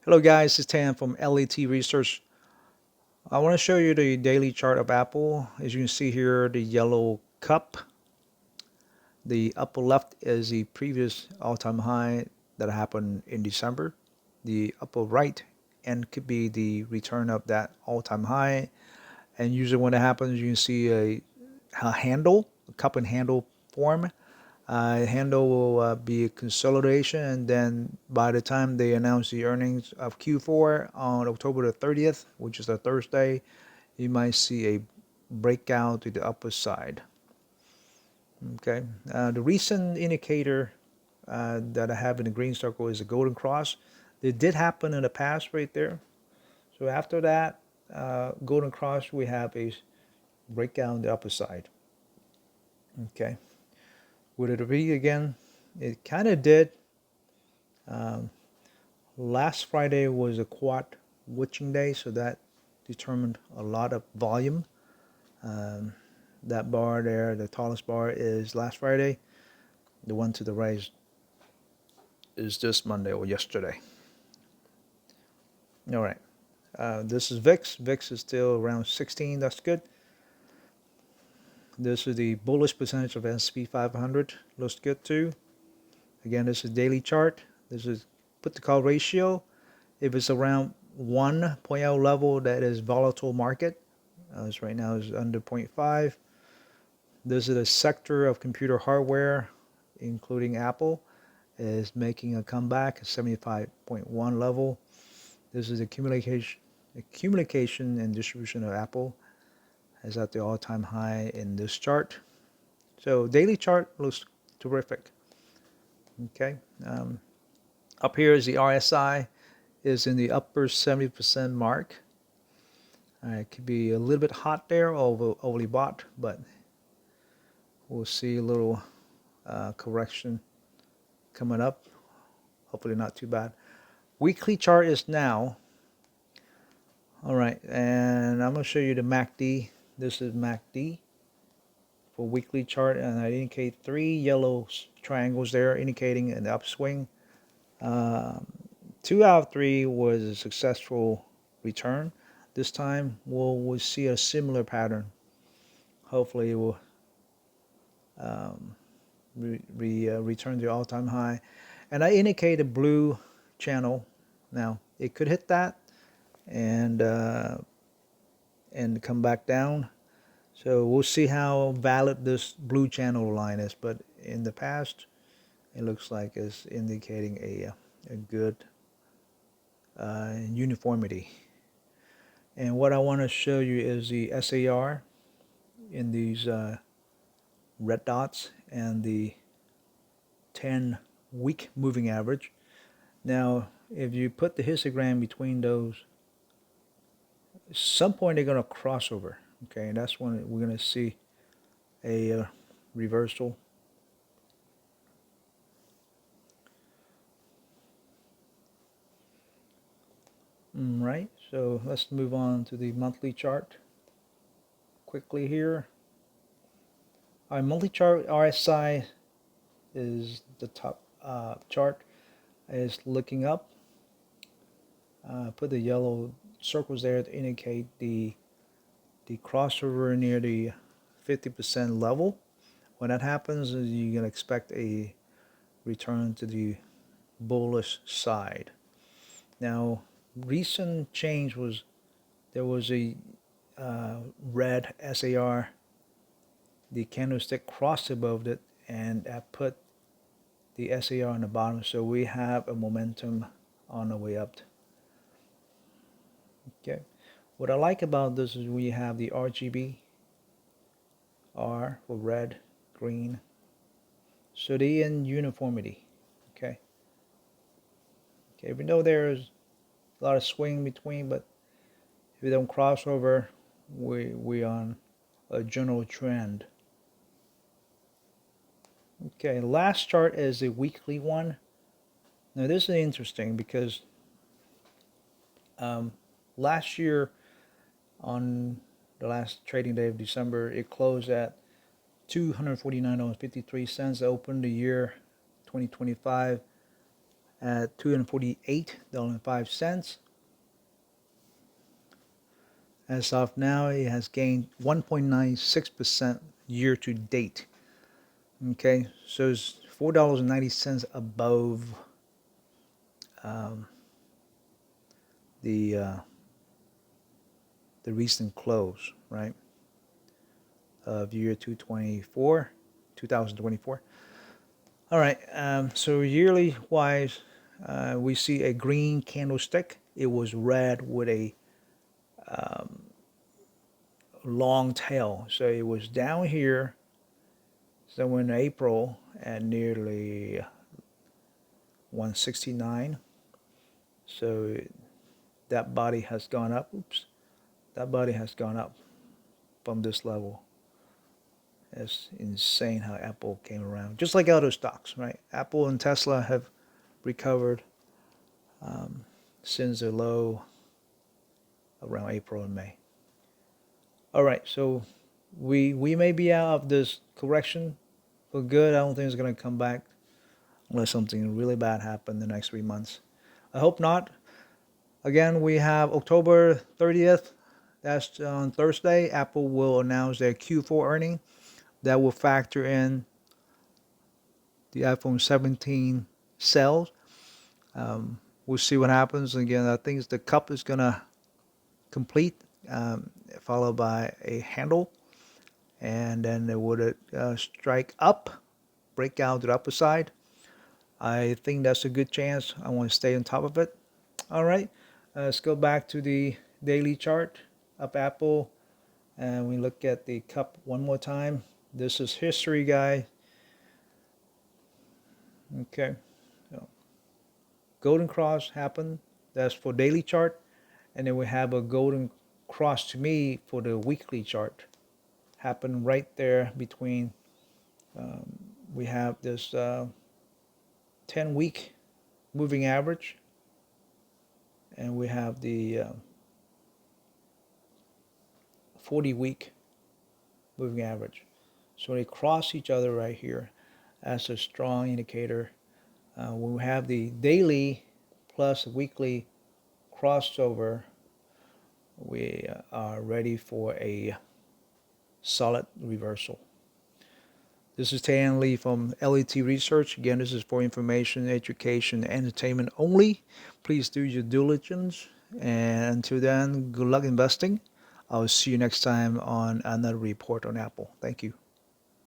Hello guys, it's Tan from LET Research. I want to show you the daily chart of Apple. As you can see here, the yellow cup. The upper left is the previous all-time high that happened in December. The upper right end could be the return of that all-time high. And usually when it happens, you can see a handle, a cup and handle form. Handle will be a consolidation, and then by the time they announce the earnings of Q4 on October the 30th, which is a Thursday, you might see a breakout to the upper side. Okay, the recent indicator that I have in the green circle is a golden cross. It did happen in the past right there. So after that golden cross, we have a breakout on the upper side. Okay, would it be again? It kind of did. Um, Last Friday was a quad witching day, so that determined a lot of volume. Um, that bar there, the tallest bar, is last Friday. The one to the right is this Monday or yesterday. All right. This is VIX. VIX is still around 16. That's good. This is the bullish percentage of S&P 500. Looks good too. Again, this is daily chart. This is put to call ratio. If it's around 1.0 level, that is volatile market. As right now is under 0.5. This is a sector of computer hardware, including Apple, is making a comeback at 75.1 level. This is the communication and distribution of Apple is at the all-time high in this chart. So daily chart looks terrific. Okay, up here is the RSI is in the upper 70% mark. It could be a little bit hot there, overly bought, but we'll see a little correction coming up. Hopefully not too bad. Weekly chart is now. All right, and I'm going to show you the MACD. This is MACD for weekly chart, and I indicate three yellow triangles there indicating an upswing. 2 out of 3 was a successful return. This time we'll see a similar pattern. Hopefully it will return to all-time high. And I indicate a blue channel. Now it could hit that and come back down. So we'll see how valid this blue channel line is. But in the past, it looks like it's indicating a good uniformity. And what I want to show you is the SAR in these red dots and the 10-week moving average. Now, if you put the histogram between those, at some point they're going to cross over. Okay, and that's when we're going to see a reversal. Right, so let's move on to the monthly chart quickly here. Our monthly chart RSI is the top chart, is looking up. Put the yellow circles there to indicate the crossover near the 50% level. When that happens, you can expect a return to the bullish side. Now, recent change was there was a red SAR. The candlestick crossed above it, and that put the SAR on the bottom. So we have a momentum on the way up. Okay. What I like about this is we have the RGB, R for red, green. So they in uniformity. Okay. Okay. Even though there's a lot of swing between, but if we don't cross over, we on a general trend. Okay, last chart is a weekly one. Now this is interesting because last year on the last trading day of December, it closed at $249.53. Opened the year 2025 at $248.05. As of now, it has gained 1.96% year to date. Okay, so it's $4.90 above um, the uh, the recent close, right, of year 2024. All right, so yearly wise, we see a green candlestick. It was red with a long tail, so it was down here somewhere in April at nearly 169. So that body has gone up. Oops, that body has gone up from this level. It's insane how Apple came around. Just like other stocks, right? Apple and Tesla have recovered since the low around April and May. All right, so we may be out of this correction for good. I don't think it's going to come back unless something really bad happens in the next 3 months. I hope not. Again, we have October 30th. That's on Thursday. Apple will announce their Q4 earning. That will factor in the iPhone 17 sales. We'll see what happens. Again, I think the cup is going to complete, followed by a handle. And then it would strike up, break out to the upper side. I think that's a good chance. I want to stay on top of it. All right, let's go back to the daily chart of Apple, and we look at the cup one more time. This is history, guy. Okay, so golden cross happened. That's for daily chart, and then we have a golden cross to me for the weekly chart. Happened right there between. We have this 10-week moving average, and we have the 40-week moving average. So they cross each other right here as a strong indicator. When we have the daily plus weekly crossover, we are ready for a solid reversal. This is Tan Lee from LET Research. Again, this is for information, education, entertainment only. Please do your diligence. And until then, good luck investing. I'll see you next time on another report on Apple. Thank you.